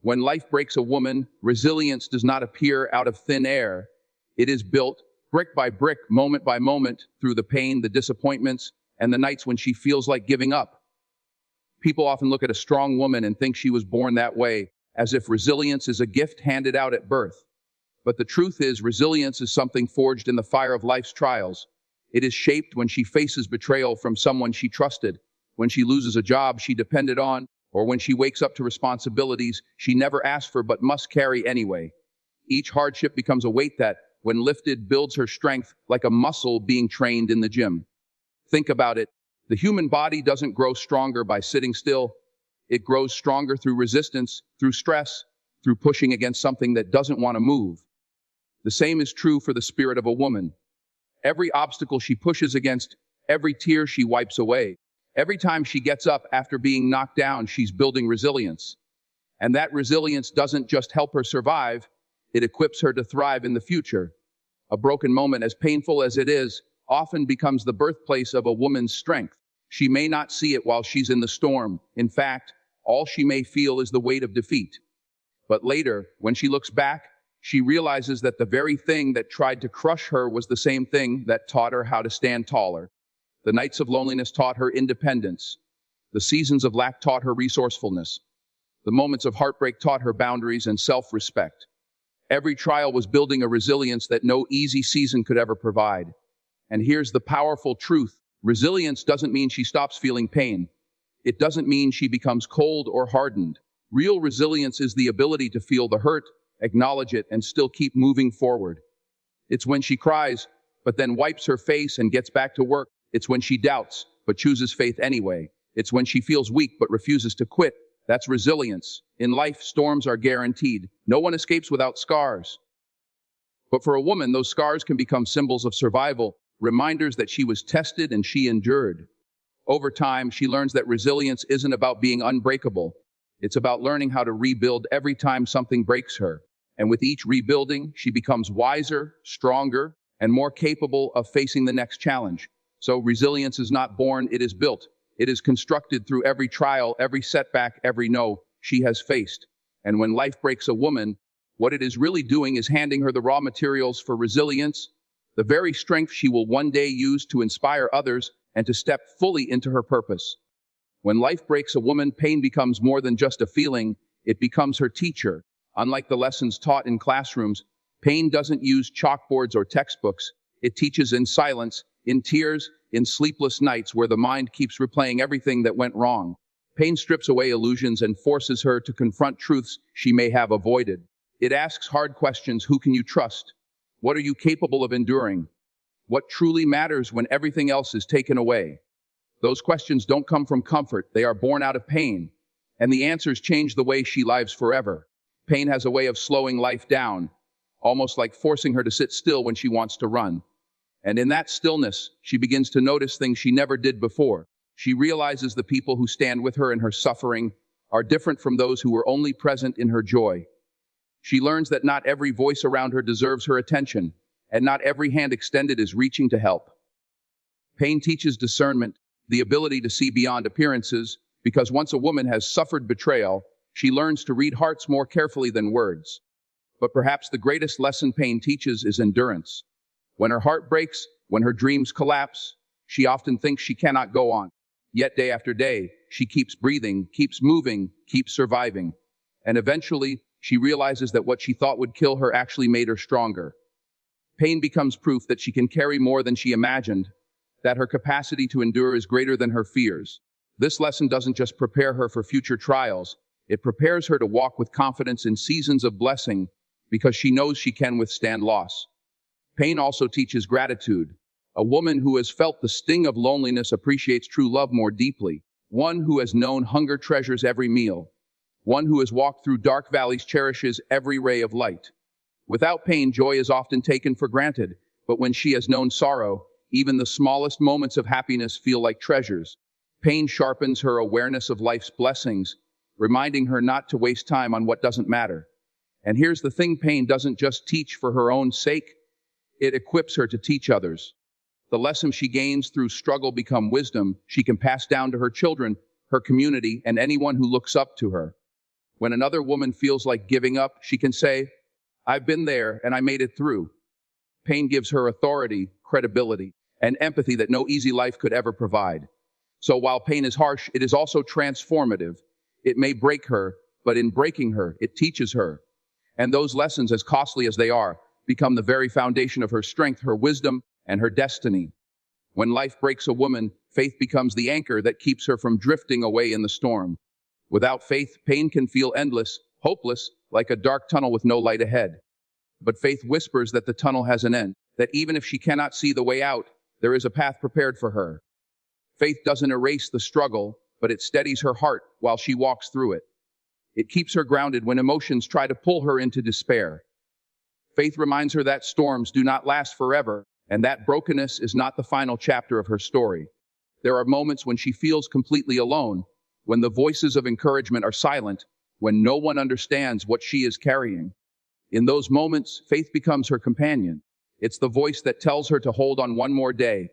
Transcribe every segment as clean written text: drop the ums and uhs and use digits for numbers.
When life breaks a woman, resilience does not appear out of thin air. It is built brick by brick, moment by moment, through the pain, the disappointments, and the nights when she feels like giving up. People often look at a strong woman and think she was born that way, as if resilience is a gift handed out at birth. But the truth is, resilience is something forged in the fire of life's trials. It is shaped when she faces betrayal from someone she trusted, when she loses a job she depended on, or when she wakes up to responsibilities she never asked for but must carry anyway. Each hardship becomes a weight that, when lifted, builds her strength like a muscle being trained in the gym. Think about it. The human body doesn't grow stronger by sitting still. It grows stronger through resistance, through stress, through pushing against something that doesn't want to move. The same is true for the spirit of a woman. Every obstacle she pushes against, every tear she wipes away, every time she gets up after being knocked down, she's building resilience. And that resilience doesn't just help her survive, it equips her to thrive in the future. A broken moment, as painful as it is, often becomes the birthplace of a woman's strength. She may not see it while she's in the storm. In fact, all she may feel is the weight of defeat. But later, when she looks back, she realizes that the very thing that tried to crush her was the same thing that taught her how to stand taller. The nights of loneliness taught her independence. The seasons of lack taught her resourcefulness. The moments of heartbreak taught her boundaries and self-respect. Every trial was building a resilience that no easy season could ever provide. And here's the powerful truth. Resilience doesn't mean she stops feeling pain. It doesn't mean she becomes cold or hardened. Real resilience is the ability to feel the hurt, acknowledge it, and still keep moving forward. It's when she cries, but then wipes her face and gets back to work. It's when she doubts, but chooses faith anyway. It's when she feels weak, but refuses to quit. That's resilience. In life, storms are guaranteed. No one escapes without scars. But for a woman, those scars can become symbols of survival, reminders that she was tested and she endured. Over time, she learns that resilience isn't about being unbreakable. It's about learning how to rebuild every time something breaks her. And with each rebuilding, she becomes wiser, stronger, and more capable of facing the next challenge. So resilience is not born, it is built. It is constructed through every trial, every setback, every no she has faced. And when life breaks a woman, what it is really doing is handing her the raw materials for resilience, the very strength she will one day use to inspire others and to step fully into her purpose. When life breaks a woman, pain becomes more than just a feeling, it becomes her teacher. Unlike the lessons taught in classrooms, pain doesn't use chalkboards or textbooks. It teaches in silence, in tears, in sleepless nights where the mind keeps replaying everything that went wrong. Pain strips away illusions and forces her to confront truths she may have avoided. It asks hard questions. Who can you trust? What are you capable of enduring? What truly matters when everything else is taken away? Those questions don't come from comfort, they are born out of pain. And the answers change the way she lives forever. Pain has a way of slowing life down, almost like forcing her to sit still when she wants to run. And in that stillness, she begins to notice things she never did before. She realizes the people who stand with her in her suffering are different from those who were only present in her joy. She learns that not every voice around her deserves her attention, and not every hand extended is reaching to help. Pain teaches discernment, the ability to see beyond appearances, because once a woman has suffered betrayal, she learns to read hearts more carefully than words. But perhaps the greatest lesson pain teaches is endurance. When her heart breaks, when her dreams collapse, she often thinks she cannot go on. Yet day after day, she keeps breathing, keeps moving, keeps surviving. And eventually, she realizes that what she thought would kill her actually made her stronger. Pain becomes proof that she can carry more than she imagined, that her capacity to endure is greater than her fears. This lesson doesn't just prepare her for future trials, it prepares her to walk with confidence in seasons of blessing because she knows she can withstand loss. Pain also teaches gratitude. A woman who has felt the sting of loneliness appreciates true love more deeply. One who has known hunger treasures every meal. One who has walked through dark valleys cherishes every ray of light. Without pain, joy is often taken for granted, but when she has known sorrow, even the smallest moments of happiness feel like treasures. Pain sharpens her awareness of life's blessings, reminding her not to waste time on what doesn't matter. And here's the thing, pain doesn't just teach for her own sake, it equips her to teach others. The lessons she gains through struggle become wisdom she can pass down to her children, her community, and anyone who looks up to her. When another woman feels like giving up, she can say, "I've been there and I made it through." Pain gives her authority, credibility, and empathy that no easy life could ever provide. So while pain is harsh, it is also transformative. It may break her, but in breaking her, it teaches her. And those lessons, as costly as they are, become the very foundation of her strength, her wisdom, and her destiny. When life breaks a woman, faith becomes the anchor that keeps her from drifting away in the storm. Without faith, pain can feel endless, hopeless, like a dark tunnel with no light ahead. But faith whispers that the tunnel has an end, that even if she cannot see the way out, there is a path prepared for her. Faith doesn't erase the struggle, but it steadies her heart while she walks through it. It keeps her grounded when emotions try to pull her into despair. Faith reminds her that storms do not last forever, and that brokenness is not the final chapter of her story. There are moments when she feels completely alone, when the voices of encouragement are silent, when no one understands what she is carrying. In those moments, faith becomes her companion. It's the voice that tells her to hold on one more day,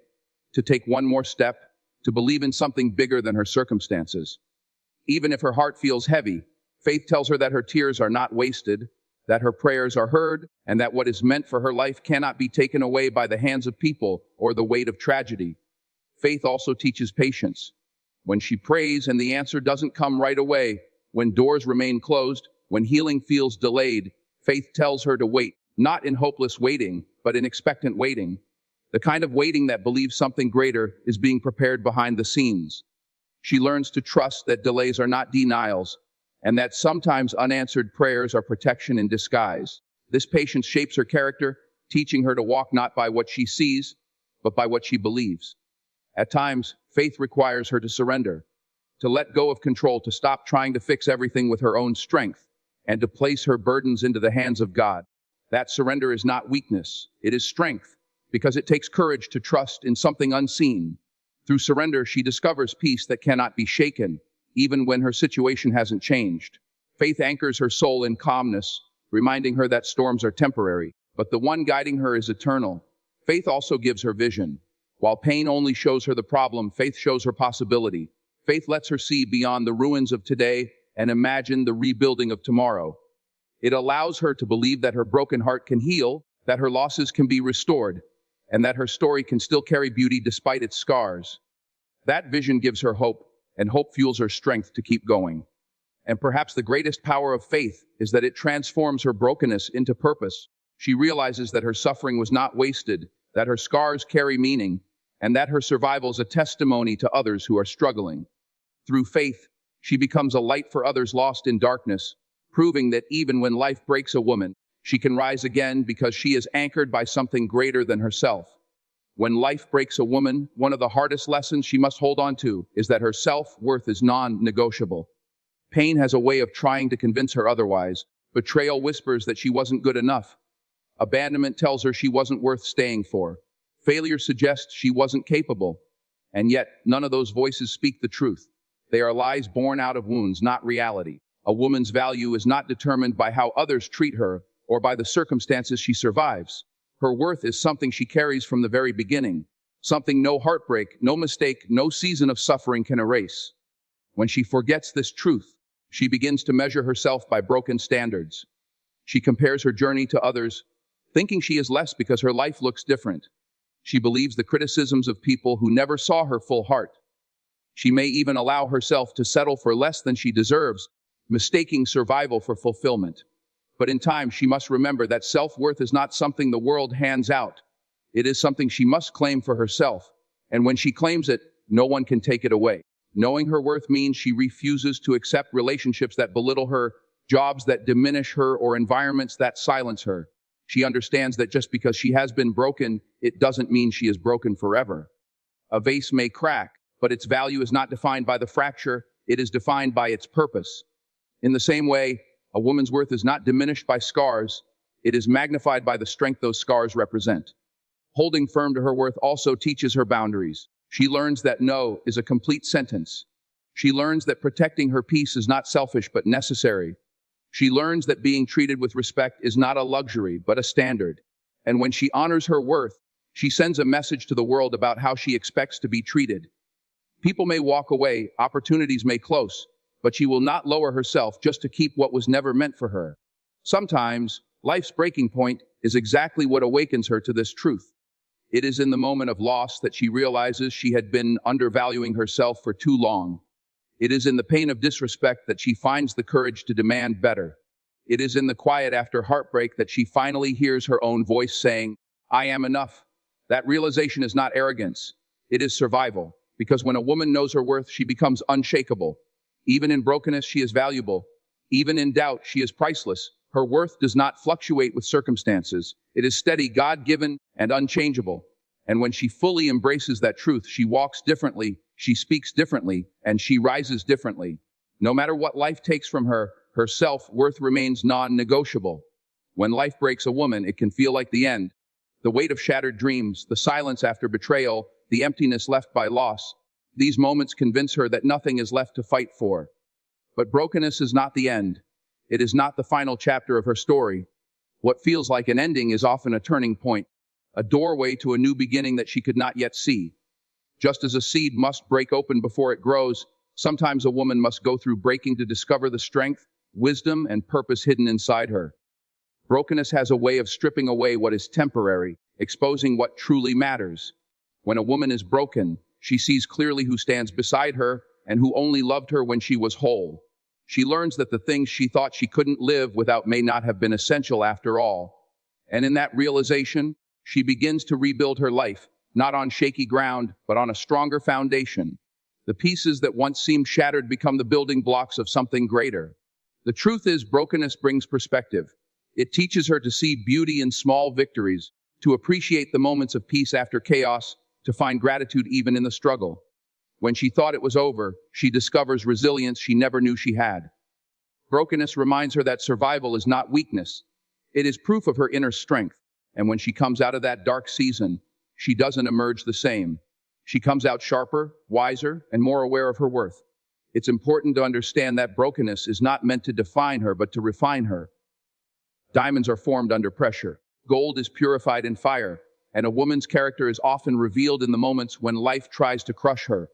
to take one more step, to believe in something bigger than her circumstances. Even if her heart feels heavy, faith tells her that her tears are not wasted, that her prayers are heard, and that what is meant for her life cannot be taken away by the hands of people or the weight of tragedy. Faith also teaches patience. When she prays and the answer doesn't come right away, when doors remain closed, when healing feels delayed, faith tells her to wait, not in hopeless waiting, but in expectant waiting. The kind of waiting that believes something greater is being prepared behind the scenes. She learns to trust that delays are not denials, and that sometimes unanswered prayers are protection in disguise. This patience shapes her character, teaching her to walk not by what she sees, but by what she believes. At times, faith requires her to surrender, to let go of control, to stop trying to fix everything with her own strength, and to place her burdens into the hands of God. That surrender is not weakness, it is strength, because it takes courage to trust in something unseen. Through surrender, she discovers peace that cannot be shaken, even when her situation hasn't changed. Faith anchors her soul in calmness, reminding her that storms are temporary, but the one guiding her is eternal. Faith also gives her vision. While pain only shows her the problem, faith shows her possibility. Faith lets her see beyond the ruins of today and imagine the rebuilding of tomorrow. It allows her to believe that her broken heart can heal, that her losses can be restored, and that her story can still carry beauty despite its scars. That vision gives her hope, and hope fuels her strength to keep going. And perhaps the greatest power of faith is that it transforms her brokenness into purpose. She realizes that her suffering was not wasted, that her scars carry meaning, and that her survival is a testimony to others who are struggling. Through faith, she becomes a light for others lost in darkness, proving that even when life breaks a woman, she can rise again because she is anchored by something greater than herself. When life breaks a woman, one of the hardest lessons she must hold on to is that her self-worth is non-negotiable. Pain has a way of trying to convince her otherwise. Betrayal whispers that she wasn't good enough. Abandonment tells her she wasn't worth staying for. Failure suggests she wasn't capable. And yet, none of those voices speak the truth. They are lies born out of wounds, not reality. A woman's value is not determined by how others treat her or by the circumstances she survives. Her worth is something she carries from the very beginning, something no heartbreak, no mistake, no season of suffering can erase. When she forgets this truth, she begins to measure herself by broken standards. She compares her journey to others, thinking she is less because her life looks different. She believes the criticisms of people who never saw her full heart. She may even allow herself to settle for less than she deserves, mistaking survival for fulfillment. But in time, she must remember that self-worth is not something the world hands out. It is something she must claim for herself. And when she claims it, no one can take it away. Knowing her worth means she refuses to accept relationships that belittle her, jobs that diminish her, or environments that silence her. She understands that just because she has been broken, it doesn't mean she is broken forever. A vase may crack, but its value is not defined by the fracture, it is defined by its purpose. In the same way, a woman's worth is not diminished by scars, it is magnified by the strength those scars represent. Holding firm to her worth also teaches her boundaries. She learns that no is a complete sentence. She learns that protecting her peace is not selfish but necessary. She learns that being treated with respect is not a luxury but a standard. And when she honors her worth, she sends a message to the world about how she expects to be treated. People may walk away, opportunities may close, but she will not lower herself just to keep what was never meant for her. Sometimes, life's breaking point is exactly what awakens her to this truth. It is in the moment of loss that she realizes she had been undervaluing herself for too long. It is in the pain of disrespect that she finds the courage to demand better. It is in the quiet after heartbreak that she finally hears her own voice saying, "I am enough." That realization is not arrogance. It is survival. Because when a woman knows her worth, she becomes unshakable. Even in brokenness, she is valuable. Even in doubt, she is priceless. Her worth does not fluctuate with circumstances. It is steady, God-given, and unchangeable. And when she fully embraces that truth, she walks differently, she speaks differently, and she rises differently. No matter what life takes from her, her self-worth remains non-negotiable. When life breaks a woman, it can feel like the end. The weight of shattered dreams, the silence after betrayal, the emptiness left by loss. These moments convince her that nothing is left to fight for. But brokenness is not the end. It is not the final chapter of her story. What feels like an ending is often a turning point, a doorway to a new beginning that she could not yet see. Just as a seed must break open before it grows, sometimes a woman must go through breaking to discover the strength, wisdom, and purpose hidden inside her. Brokenness has a way of stripping away what is temporary, exposing what truly matters. When a woman is broken, she sees clearly who stands beside her and who only loved her when she was whole. She learns that the things she thought she couldn't live without may not have been essential after all. And in that realization, she begins to rebuild her life, not on shaky ground, but on a stronger foundation. The pieces that once seemed shattered become the building blocks of something greater. The truth is, brokenness brings perspective. It teaches her to see beauty in small victories, to appreciate the moments of peace after chaos, to find gratitude even in the struggle. When she thought it was over, she discovers resilience she never knew she had. Brokenness reminds her that survival is not weakness. It is proof of her inner strength. And when she comes out of that dark season, she doesn't emerge the same. She comes out sharper, wiser, and more aware of her worth. It's important to understand that brokenness is not meant to define her, but to refine her. Diamonds are formed under pressure. Gold is purified in fire. And a woman's character is often revealed in the moments when life tries to crush her.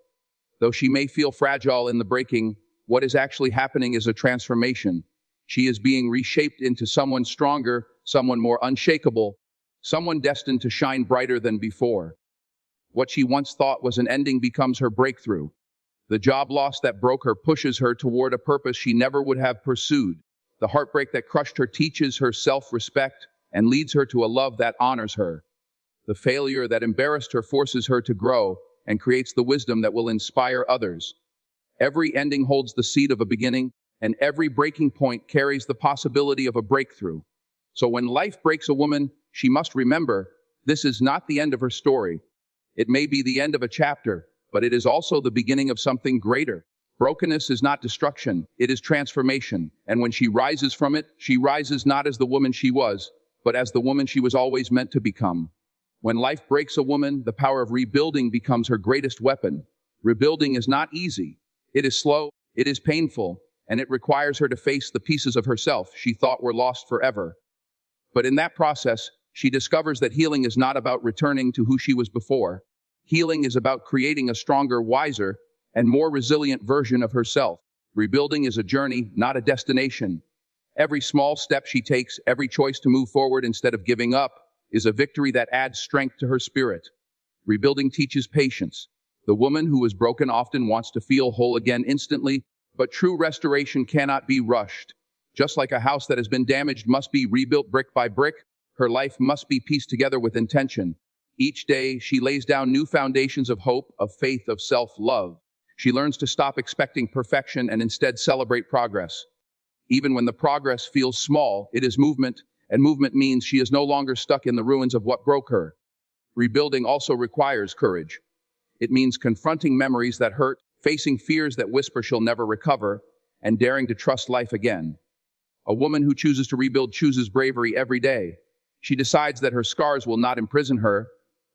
Though she may feel fragile in the breaking, what is actually happening is a transformation. She is being reshaped into someone stronger, someone more unshakable, someone destined to shine brighter than before. What she once thought was an ending becomes her breakthrough. The job loss that broke her pushes her toward a purpose she never would have pursued. The heartbreak that crushed her teaches her self-respect and leads her to a love that honors her. The failure that embarrassed her forces her to grow and creates the wisdom that will inspire others. Every ending holds the seed of a beginning, and every breaking point carries the possibility of a breakthrough. So when life breaks a woman, she must remember, this is not the end of her story. It may be the end of a chapter, but it is also the beginning of something greater. Brokenness is not destruction, it is transformation. And when she rises from it, she rises not as the woman she was, but as the woman she was always meant to become. When life breaks a woman, the power of rebuilding becomes her greatest weapon. Rebuilding is not easy. It is slow, it is painful, and it requires her to face the pieces of herself she thought were lost forever. But in that process, she discovers that healing is not about returning to who she was before. Healing is about creating a stronger, wiser, and more resilient version of herself. Rebuilding is a journey, not a destination. Every small step she takes, every choice to move forward instead of giving up, is a victory that adds strength to her spirit. Rebuilding teaches patience. The woman who is broken often wants to feel whole again instantly, but true restoration cannot be rushed. Just like a house that has been damaged must be rebuilt brick by brick, her life must be pieced together with intention. Each day, she lays down new foundations of hope, of faith, of self-love. She learns to stop expecting perfection and instead celebrate progress. Even when the progress feels small, it is movement, and movement means she is no longer stuck in the ruins of what broke her. Rebuilding also requires courage. It means confronting memories that hurt, facing fears that whisper she'll never recover, and daring to trust life again. A woman who chooses to rebuild chooses bravery every day. She decides that her scars will not imprison her,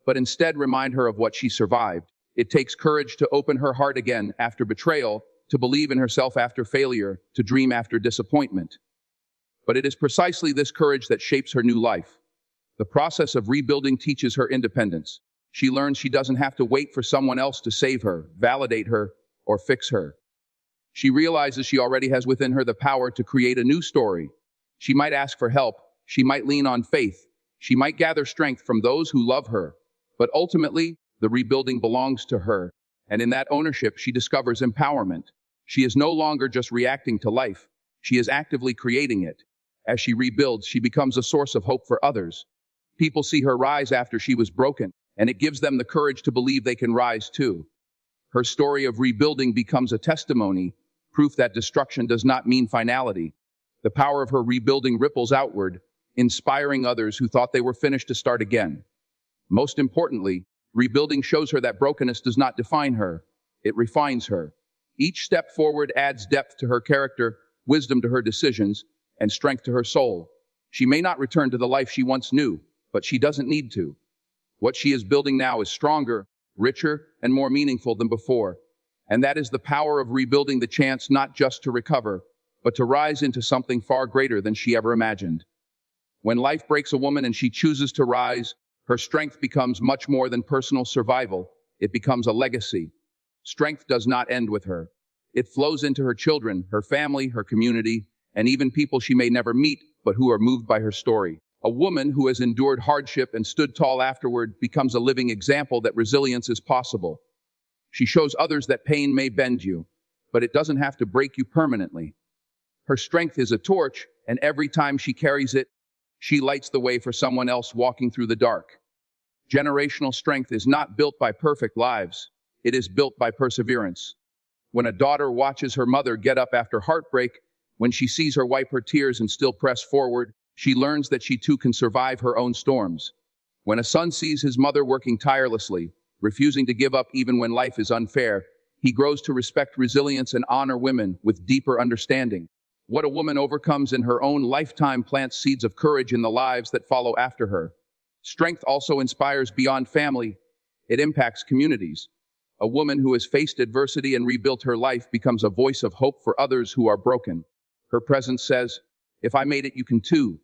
but instead remind her of what she survived. It takes courage to open her heart again after betrayal, to believe in herself after failure, to dream after disappointment. But it is precisely this courage that shapes her new life. The process of rebuilding teaches her independence. She learns she doesn't have to wait for someone else to save her, validate her, or fix her. She realizes she already has within her the power to create a new story. She might ask for help. She might lean on faith. She might gather strength from those who love her. But ultimately, the rebuilding belongs to her. And in that ownership, she discovers empowerment. She is no longer just reacting to life. She is actively creating it. As she rebuilds, she becomes a source of hope for others. People see her rise after she was broken, and it gives them the courage to believe they can rise too. Her story of rebuilding becomes a testimony, proof that destruction does not mean finality. The power of her rebuilding ripples outward, inspiring others who thought they were finished to start again. Most importantly, rebuilding shows her that brokenness does not define her. It refines her. Each step forward adds depth to her character, wisdom to her decisions, and strength to her soul. She may not return to the life she once knew, but she doesn't need to. What she is building now is stronger, richer, and more meaningful than before. And that is the power of rebuilding, the chance not just to recover, but to rise into something far greater than she ever imagined. When life breaks a woman and she chooses to rise, her strength becomes much more than personal survival. It becomes a legacy. Strength does not end with her. It flows into her children, her family, her community, and even people she may never meet, but who are moved by her story. A woman who has endured hardship and stood tall afterward becomes a living example that resilience is possible. She shows others that pain may bend you, but it doesn't have to break you permanently. Her strength is a torch, and every time she carries it, she lights the way for someone else walking through the dark. Generational strength is not built by perfect lives. It is built by perseverance. When a daughter watches her mother get up after heartbreak, when she sees her wipe her tears and still press forward, she learns that she too can survive her own storms. When a son sees his mother working tirelessly, refusing to give up even when life is unfair, he grows to respect resilience and honor women with deeper understanding. What a woman overcomes in her own lifetime plants seeds of courage in the lives that follow after her. Strength also inspires beyond family. It impacts communities. A woman who has faced adversity and rebuilt her life becomes a voice of hope for others who are broken. Her presence says, "If I made it, you can too."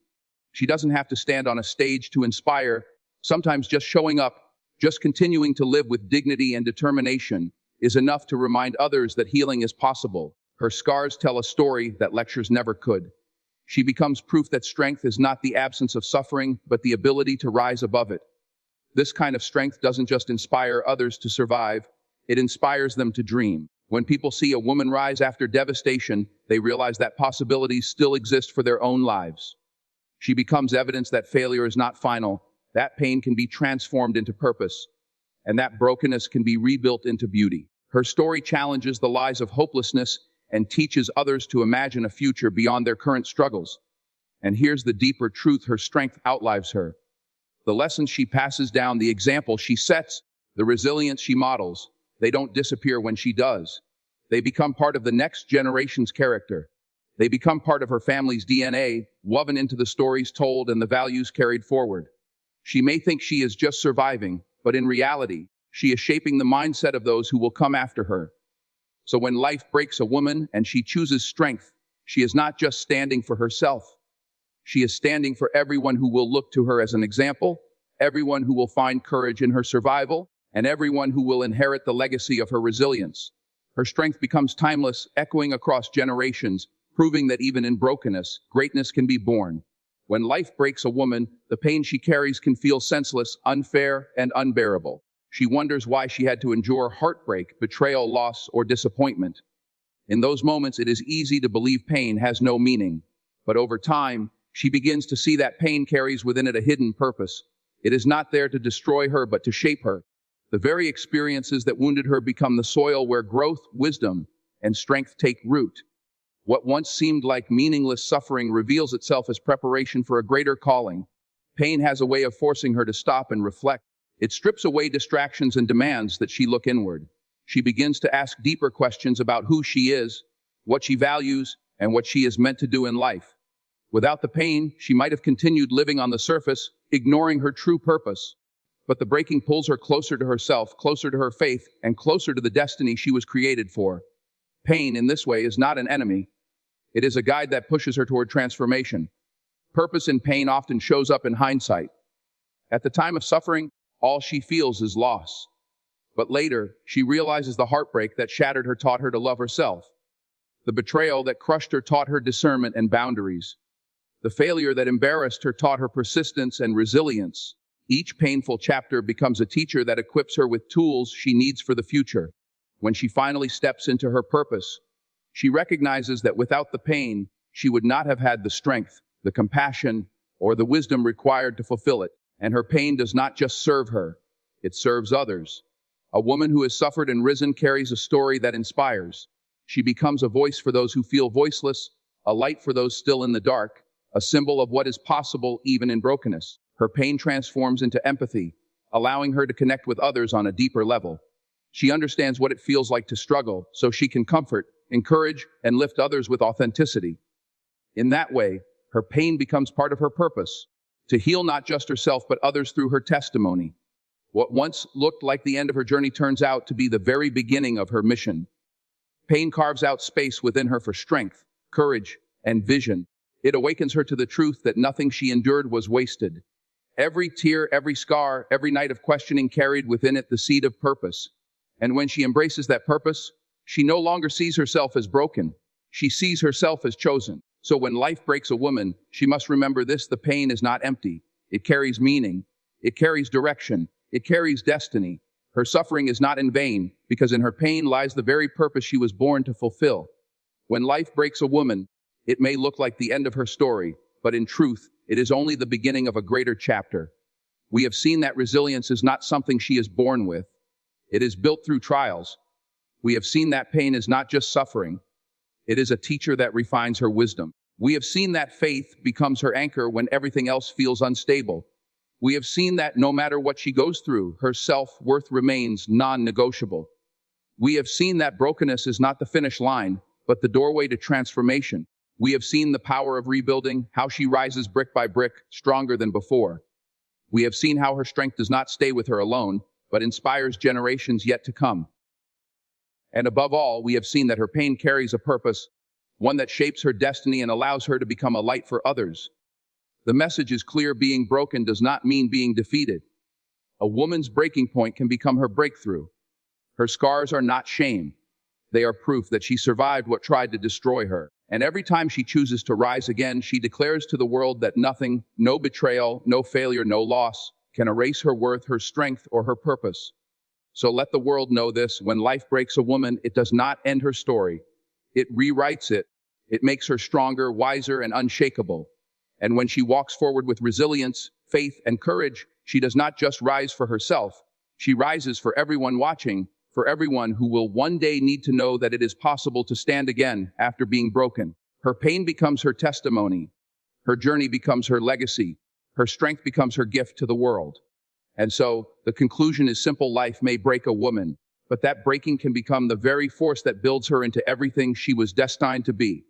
She doesn't have to stand on a stage to inspire. Sometimes just showing up, just continuing to live with dignity and determination, is enough to remind others that healing is possible. Her scars tell a story that lectures never could. She becomes proof that strength is not the absence of suffering, but the ability to rise above it. This kind of strength doesn't just inspire others to survive, it inspires them to dream. When people see a woman rise after devastation, they realize that possibilities still exist for their own lives. She becomes evidence that failure is not final, that pain can be transformed into purpose, and that brokenness can be rebuilt into beauty. Her story challenges the lies of hopelessness and teaches others to imagine a future beyond their current struggles. And here's the deeper truth: her strength outlives her. The lessons she passes down, the example she sets, the resilience she models, they don't disappear when she does. They become part of the next generation's character. They become part of her family's DNA, woven into the stories told and the values carried forward. She may think she is just surviving, but in reality, she is shaping the mindset of those who will come after her. So when life breaks a woman and she chooses strength, she is not just standing for herself. She is standing for everyone who will look to her as an example, everyone who will find courage in her survival, and everyone who will inherit the legacy of her resilience. Her strength becomes timeless, echoing across generations, proving that even in brokenness, greatness can be born. When life breaks a woman, the pain she carries can feel senseless, unfair, and unbearable. She wonders why she had to endure heartbreak, betrayal, loss, or disappointment. In those moments, it is easy to believe pain has no meaning. But over time, she begins to see that pain carries within it a hidden purpose. It is not there to destroy her, but to shape her. The very experiences that wounded her become the soil where growth, wisdom, and strength take root. What once seemed like meaningless suffering reveals itself as preparation for a greater calling. Pain has a way of forcing her to stop and reflect. It strips away distractions and demands that she look inward. She begins to ask deeper questions about who she is, what she values, and what she is meant to do in life. Without the pain, she might have continued living on the surface, ignoring her true purpose. But the breaking pulls her closer to herself, closer to her faith, and closer to the destiny she was created for. Pain, in this way, is not an enemy. It is a guide that pushes her toward transformation. Purpose in pain often shows up in hindsight. At the time of suffering, all she feels is loss. But later, she realizes the heartbreak that shattered her taught her to love herself. The betrayal that crushed her taught her discernment and boundaries. The failure that embarrassed her taught her persistence and resilience. Each painful chapter becomes a teacher that equips her with tools she needs for the future. When she finally steps into her purpose, she recognizes that without the pain, she would not have had the strength, the compassion, or the wisdom required to fulfill it. And her pain does not just serve her, it serves others. A woman who has suffered and risen carries a story that inspires. She becomes a voice for those who feel voiceless, a light for those still in the dark, a symbol of what is possible even in brokenness. Her pain transforms into empathy, allowing her to connect with others on a deeper level. She understands what it feels like to struggle, so she can comfort, encourage, and lift others with authenticity. In that way, her pain becomes part of her purpose, to heal not just herself but others through her testimony. What once looked like the end of her journey turns out to be the very beginning of her mission. Pain carves out space within her for strength, courage, and vision. It awakens her to the truth that nothing she endured was wasted. Every tear, every scar, every night of questioning carried within it the seed of purpose. And when she embraces that purpose, she no longer sees herself as broken. She sees herself as chosen. So when life breaks a woman, she must remember this: the pain is not empty. It carries meaning. It carries direction. It carries destiny. Her suffering is not in vain, because in her pain lies the very purpose she was born to fulfill. When life breaks a woman, it may look like the end of her story, but in truth, it is only the beginning of a greater chapter. We have seen that resilience is not something she is born with. It is built through trials. We have seen that pain is not just suffering. It is a teacher that refines her wisdom. We have seen that faith becomes her anchor when everything else feels unstable. We have seen that no matter what she goes through, her self-worth remains non-negotiable. We have seen that brokenness is not the finish line, but the doorway to transformation. We have seen the power of rebuilding, how she rises brick by brick, stronger than before. We have seen how her strength does not stay with her alone, but inspires generations yet to come. And above all, we have seen that her pain carries a purpose, one that shapes her destiny and allows her to become a light for others. The message is clear: being broken does not mean being defeated. A woman's breaking point can become her breakthrough. Her scars are not shame. They are proof that she survived what tried to destroy her. And every time she chooses to rise again, she declares to the world that nothing, no betrayal, no failure, no loss, can erase her worth, her strength, or her purpose. So let the world know this: when life breaks a woman, it does not end her story. It rewrites it. It makes her stronger, wiser, and unshakable. And when she walks forward with resilience, faith, and courage, she does not just rise for herself. She rises for everyone watching, for everyone who will one day need to know that it is possible to stand again after being broken. Her pain becomes her testimony. Her journey becomes her legacy. Her strength becomes her gift to the world. And so, the conclusion is simple: life may break a woman, but that breaking can become the very force that builds her into everything she was destined to be.